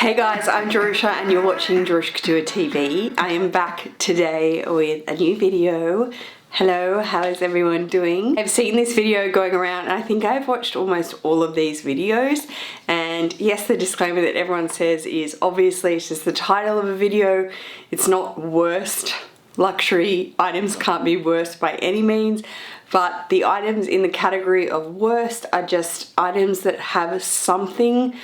Hey guys, I'm Jerusha and you're watching Jerusha Couture TV. I am back today with a new video. Hello, how is everyone doing? I've seen this video going around and I think I've watched almost all of these videos, and yes, the disclaimer that everyone says is obviously it's just the title of a video. It's not worst. Luxury items can't be worst by any means, but the items in the category of worst are just items that have something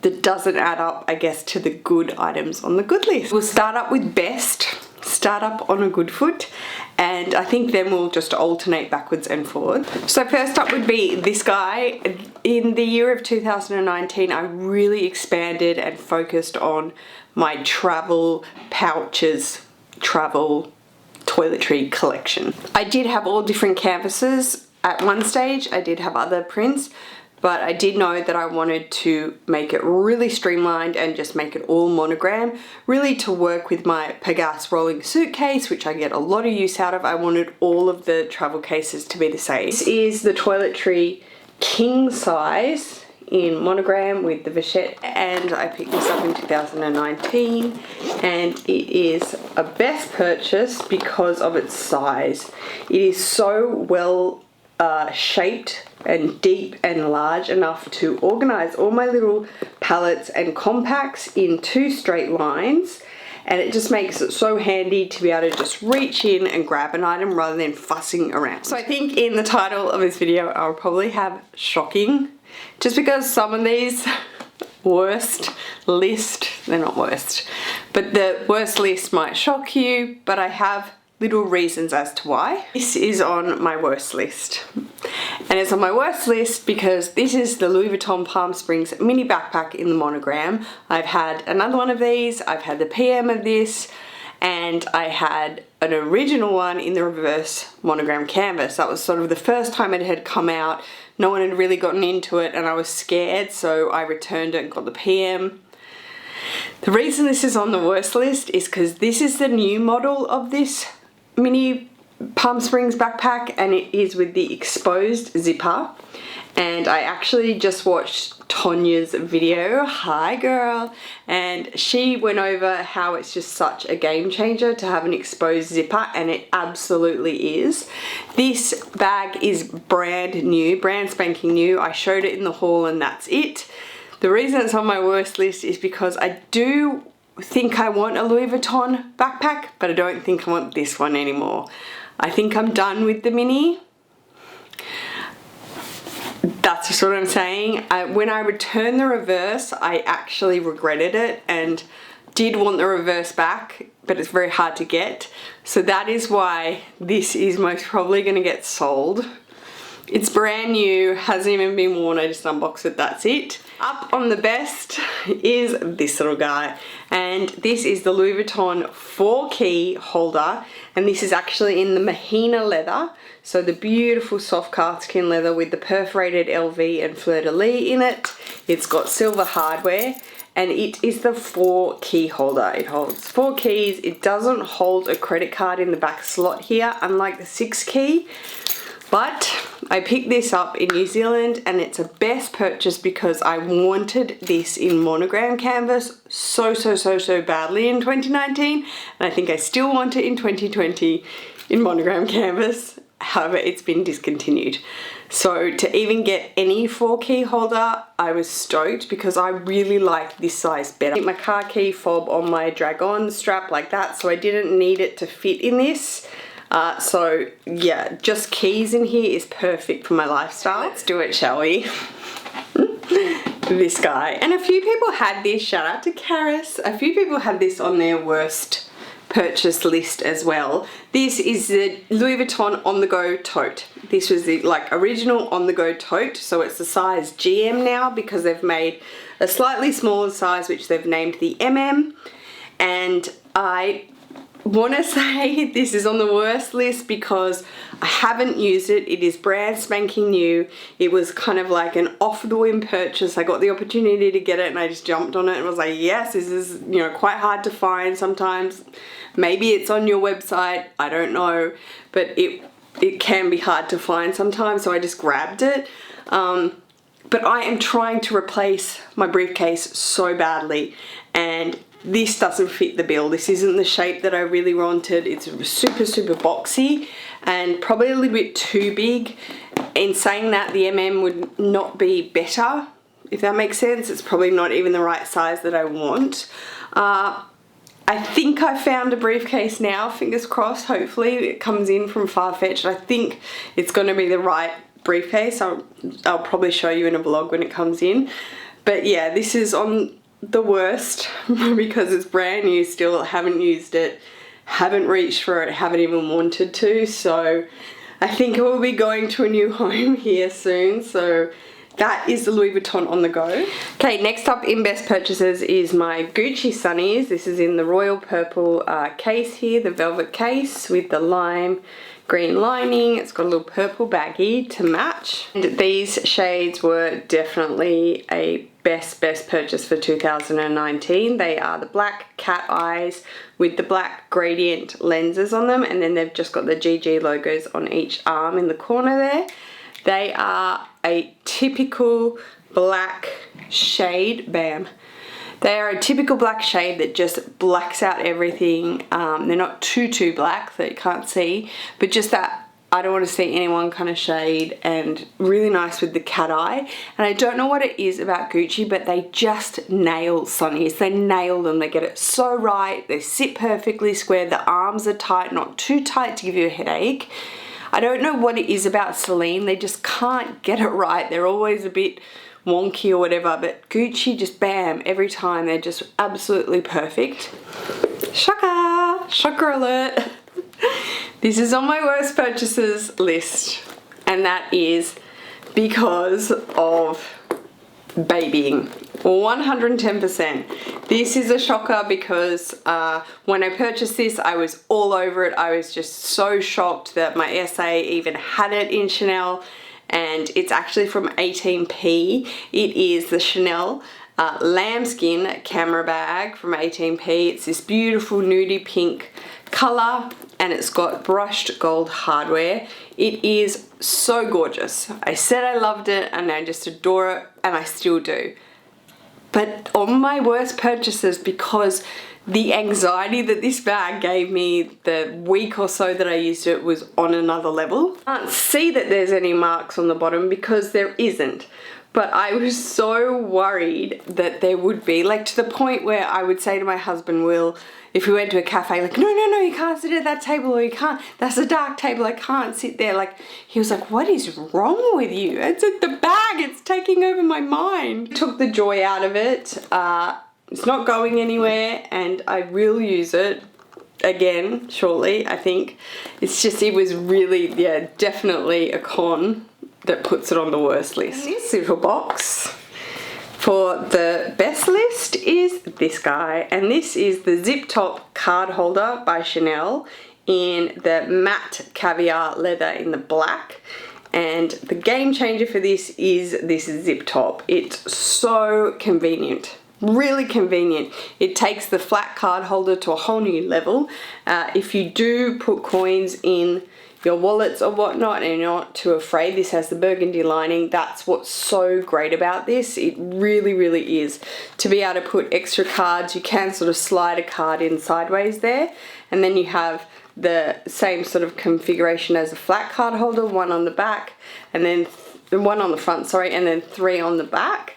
that doesn't add up, I guess, to the good items on the good list. We'll start up with best, start up on a good foot, and I think then we'll just alternate backwards and forward. So first up would be this guy. In the year of 2019, I really expanded and focused on my travel pouches, travel toiletry collection. I did have all different canvases at one stage. I did have other prints, but I did know that I wanted to make it really streamlined and just make it all monogram, really to work with my Pegas rolling suitcase, which I get a lot of use out of. I wanted all of the travel cases to be the same. This is the toiletry king size in monogram with the vachette, and I picked this up in 2019, and it is a best purchase because of its size. It is so well shaped and deep and large enough to organize all my little palettes and compacts in two straight lines, and it just makes it so handy to be able to just reach in and grab an item rather than fussing around. So I think in the title of this video I'll probably have shocking, just because some of these worst list, they're not worst, but the worst list might shock you, but I have little reasons as to why. This is on my worst list, and it's on my worst list because this is the Louis Vuitton Palm Springs mini backpack in the monogram. I've had another one of these, I've had the PM of this, and I had an original one in the reverse monogram canvas. That was sort of the first time it had come out. No one had really gotten into it and I was scared, so I returned it and got the PM. The reason this is on the worst list is because this is the new model of this mini Palm Springs backpack, and it is with the exposed zipper. And I actually just watched Tonya's video, hi girl, and she went over how it's just such a game changer to have an exposed zipper, and it absolutely is. This bag is brand new, brand spanking new. I showed it in the haul and that's it. The reason it's on my worst list is because I do think I want a Louis Vuitton backpack, but I don't think I want this one anymore. I think I'm done with the mini. That's just what I'm saying. When I returned the reverse, I actually regretted it and did want the reverse back, but it's very hard to get. So that is why this is most probably going to get sold. It's brand new, hasn't even been worn, I just unboxed it, that's it. Up on the best is this little guy, and this is the Louis Vuitton 4-key holder, and this is actually in the Mahina leather, so the beautiful soft calfskin leather with the perforated LV and fleur-de-lis in it. It's got silver hardware, and it is the 4-key holder. It holds 4 keys. It doesn't hold a credit card in the back slot here, unlike the 6-key. But I picked this up in New Zealand and it's a best purchase because I wanted this in monogram canvas so badly in 2019, and I think I still want it in 2020 in monogram canvas. However, it's been discontinued. So to even get any 4-key holder, I was stoked because I really like this size better. I keep my car key fob on my drag-on strap like that, so I didn't need it to fit in this. So yeah, just keys in here is perfect for my lifestyle. Let's do it, shall we? This guy. And a few people had this, shout out to Karis, a few people had this on their worst purchase list as well. This is the Louis Vuitton on-the-go tote. This was the original on-the-go tote, so it's the size GM now because they've made a slightly smaller size which they've named the MM, and I want to say this is on the worst list because I haven't used it. It is brand spanking new. It was kind of like an off-the-whim purchase. I got the opportunity to get it and I just jumped on it and was like, yes, this is, you know, quite hard to find sometimes. Maybe it's on your website, I don't know, but it can be hard to find sometimes, so I just grabbed it. but I am trying to replace my briefcase so badly, and this doesn't fit the bill. This isn't the shape that I really wanted. It's super, super boxy and probably a little bit too big. In saying that, the MM would not be better, if that makes sense. It's probably not even the right size that I want. I think I found a briefcase now, fingers crossed. Hopefully it comes in from Farfetch. I think it's going to be the right briefcase. I'll probably show you in a vlog when it comes in. But yeah, this is on the worst because it's brand new still. Haven't used it, haven't reached for it, haven't even wanted to. So I think it will be going to a new home here soon. So that is the Louis Vuitton on the go. Okay, next up in best purchases is my Gucci sunnies. This is in the royal purple case here, the velvet case with the lime green lining. It's got a little purple baggie to match. And these shades were definitely a best purchase for 2019. They are the black cat eyes with the black gradient lenses on them, and then they've just got the GG logos on each arm in the corner there. They are a typical black shade, bam. They are a typical black shade that just blacks out everything. They're not too black that you can't see, but just that I don't want to see anyone kind of shade, and really nice with the cat eye. And I don't know what it is about Gucci, but they just nail sunnies. They nail them. They get it so right. They sit perfectly square. The arms are tight, not too tight to give you a headache. I don't know what it is about Celine. They just can't get it right. They're always a bit wonky or whatever, but Gucci just bam, every time. They're just absolutely perfect. Shocker! Shocker alert! This is on my worst purchases list, and that is because of babying. 110%. This is a shocker because when I purchased this, I was all over it. I was just so shocked that my SA even had it in Chanel, and it's actually from 18p. It is the Chanel lambskin camera bag from 18p. It's this beautiful nudie pink color, and it's got brushed gold hardware. It is so gorgeous. I said I loved it, and I just adore it, and I still do. But on my worst purchases, because the anxiety that this bag gave me the week or so that I used it was on another level. I can't see that there's any marks on the bottom because there isn't. But I was so worried that there would be, like, to the point where I would say to my husband, Will, if we went to a cafe, like, no, you can't sit at that table, or you can't, that's a dark table, I can't sit there. Like, he was like, what is wrong with you? It's the bag, it's taking over my mind. Took the joy out of it. It's not going anywhere, and I will use it again shortly, I think. It's just, it was really, yeah, definitely a con that puts it on the worst list. This little box for the best list is this guy, and this is the zip top card holder by Chanel in the matte caviar leather in the black. And the game changer for this is this zip top. It's so convenient. Really convenient. It takes the flat card holder to a whole new level. If you do put coins in your wallets or whatnot and you're not too afraid, this has the burgundy lining. That's what's so great about this. It really is. To be able to put extra cards, you can sort of slide a card in sideways there, and then you have the same sort of configuration as a flat card holder, one on the back and then one on the front, sorry, and then three on the back.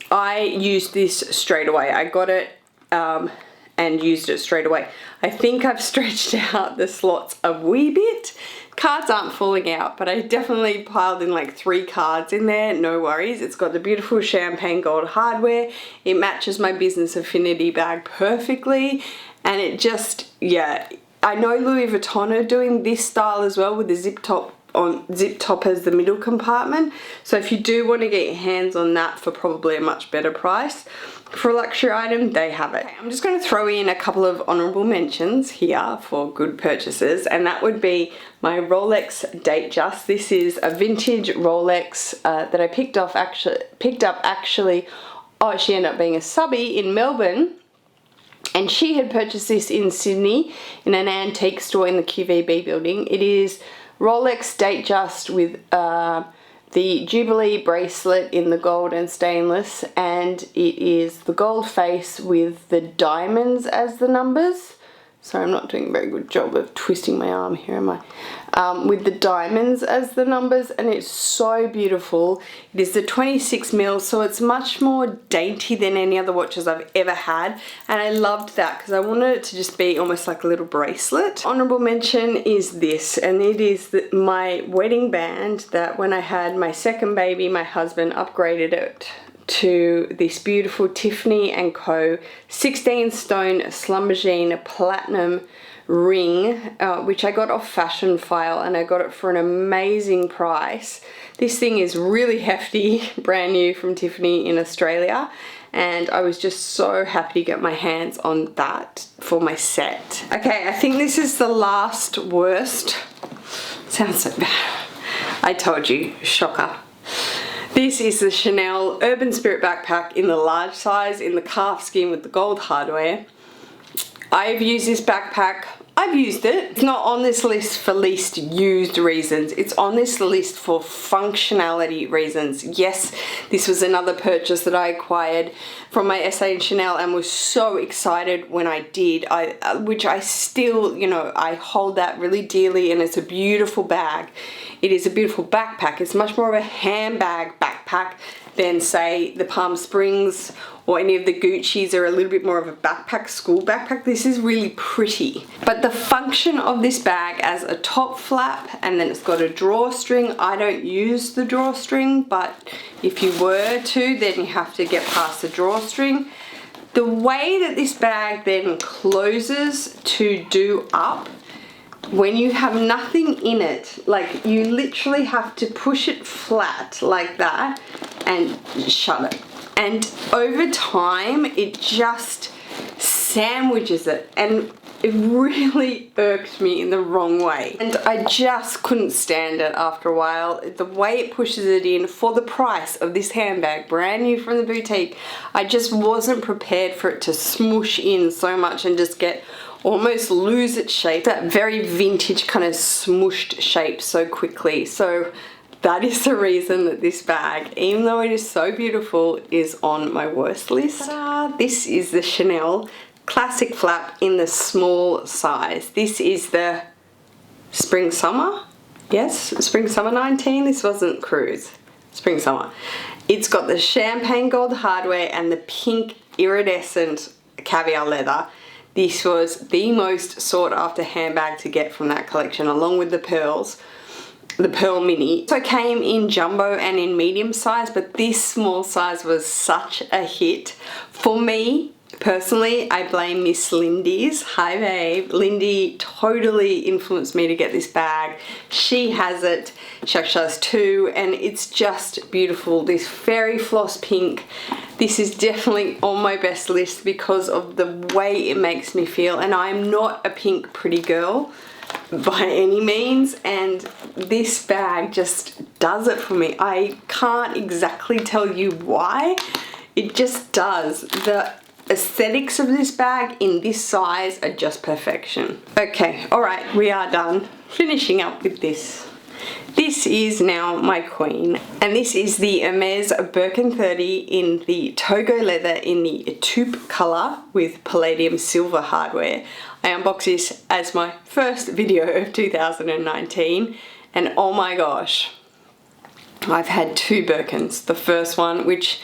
I used this straight away. I got it and used it straight away. I think I've stretched out the slots a wee bit. Cards aren't falling out, but I definitely piled in like 3 cards in there, no worries. It's got the beautiful champagne gold hardware. It matches my business affinity bag perfectly, and it just, yeah. I know Louis Vuitton are doing this style as well with the zip top as the middle compartment. So if you do want to get your hands on that for probably a much better price for a luxury item, they have it. Okay, I'm just going to throw in a couple of honorable mentions here for good purchases, and that would be my Rolex Datejust. This is a vintage Rolex that I picked up actually. Oh, she ended up being a subbie in Melbourne. And she had purchased this in Sydney in an antique store in the QVB building. It is Rolex Datejust with the Jubilee bracelet in the gold and stainless, and it is the gold face with the diamonds as the numbers. Sorry, I'm not doing a very good job of twisting my arm here, am I? With the diamonds as the numbers, and it's so beautiful. It is the 26 mil, so it's much more dainty than any other watches I've ever had, and I loved that because I wanted it to just be almost like a little bracelet. Honorable mention is this, and it is my wedding band that when I had my second baby, my husband upgraded it to this beautiful Tiffany & Co. 16 stone Schlumberger platinum ring, which I got off Fashion File, and I got it for an amazing price. This thing is really hefty, brand new from Tiffany in Australia, and I was just so happy to get my hands on that for my set. Okay, I think this is the last worst. Sounds so bad. I told you, shocker. This is the Chanel Urban Spirit backpack in the large size, in the calf skin with the gold hardware. I've used this backpack. I've used it. It's not on this list for least used reasons. It's on this list for functionality reasons. Yes, this was another purchase that I acquired from my SA and Chanel and was so excited when I did. Which I still, you know, I hold that really dearly, and it's a beautiful bag. It is a beautiful backpack. It's much more of a handbag backpack than, say, the Palm Springs or any of the Gucci's are a little bit more of a backpack, school backpack. This is really pretty. But the function of this bag as a top flap, and then it's got a drawstring. I don't use the drawstring, but if you were to, then you have to get past the drawstring. The way that this bag then closes to do up, when you have nothing in it, like you literally have to push it flat like that and shut it. And over time, it just sandwiches it, and it really irked me in the wrong way. And I just couldn't stand it after a while. The way it pushes it in for the price of this handbag, brand new from the boutique, I just wasn't prepared for it to smoosh in so much and just get almost lose its shape, that very vintage kind of smooshed shape so quickly. So that is the reason that this bag, even though it is so beautiful, is on my worst list. This is the Chanel classic flap in the small size. This is the spring summer. Yes, spring summer 19. This wasn't cruise. Spring summer. It's got the champagne gold hardware and the pink iridescent caviar leather. This was the most sought after handbag to get from that collection, along with the pearls. The pearl mini. So it came in jumbo and in medium size, but this small size was such a hit. For me, personally, I blame Miss Lindy's. Hi babe. Lindy totally influenced me to get this bag. She has it. She actually has two, and it's just beautiful. This fairy floss pink. This is definitely on my best list because of the way it makes me feel, and I'm not a pink pretty girl by any means, and this bag just does it for me. I can't exactly tell you why. It just does. The aesthetics of this bag in this size are just perfection. Okay, alright, we are done. Finishing up with this. This is now my queen, and this is the Hermes Birkin 30 in the Togo leather in the taupe colour with palladium silver hardware. I unboxed this as my first video of 2019, and oh my gosh, I've had two Birkins. The first one, which,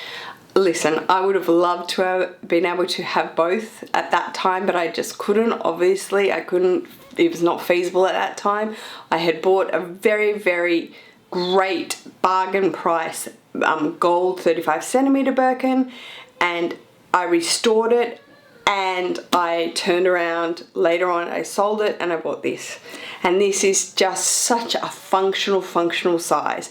listen, I would have loved to have been able to have both at that time, but I just couldn't. Obviously, I couldn't. It was not feasible at that time. I had bought a very, very great bargain price gold 35cm Birkin, and I restored it, and I turned around later on, I sold it, and I bought this. And this is just such a functional size.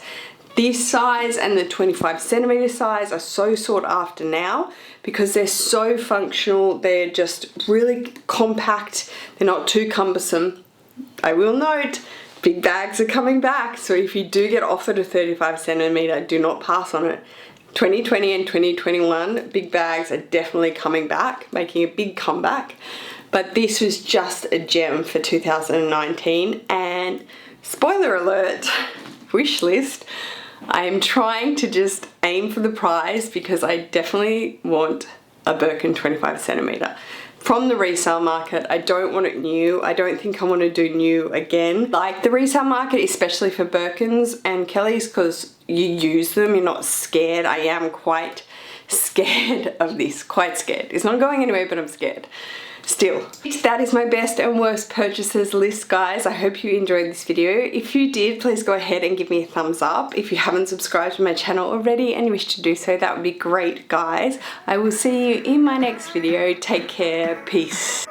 This size and the 25cm size are so sought after now because they're so functional. They're just really compact. They're not too cumbersome. I will note, big bags are coming back. So if you do get offered a 35cm, do not pass on it. 2020 and 2021, big bags are definitely coming back, making a big comeback. But this was just a gem for 2019. And spoiler alert, wish list. I am trying to just aim for the prize because I definitely want a Birkin 25 centimeter. From the resale market, I don't want it new. I don't think I want to do new again. Like the resale market, especially for Birkins and Kellys, because you use them, you're not scared. I am quite scared of this, quite scared. It's not going anywhere, but I'm scared. Still, that is my best and worst purchases list, guys. I hope you enjoyed this video. If you did, please go ahead and give me a thumbs up. If you haven't subscribed to my channel already and you wish to do so, that would be great, guys. I will see you in my next video. Take care. Peace.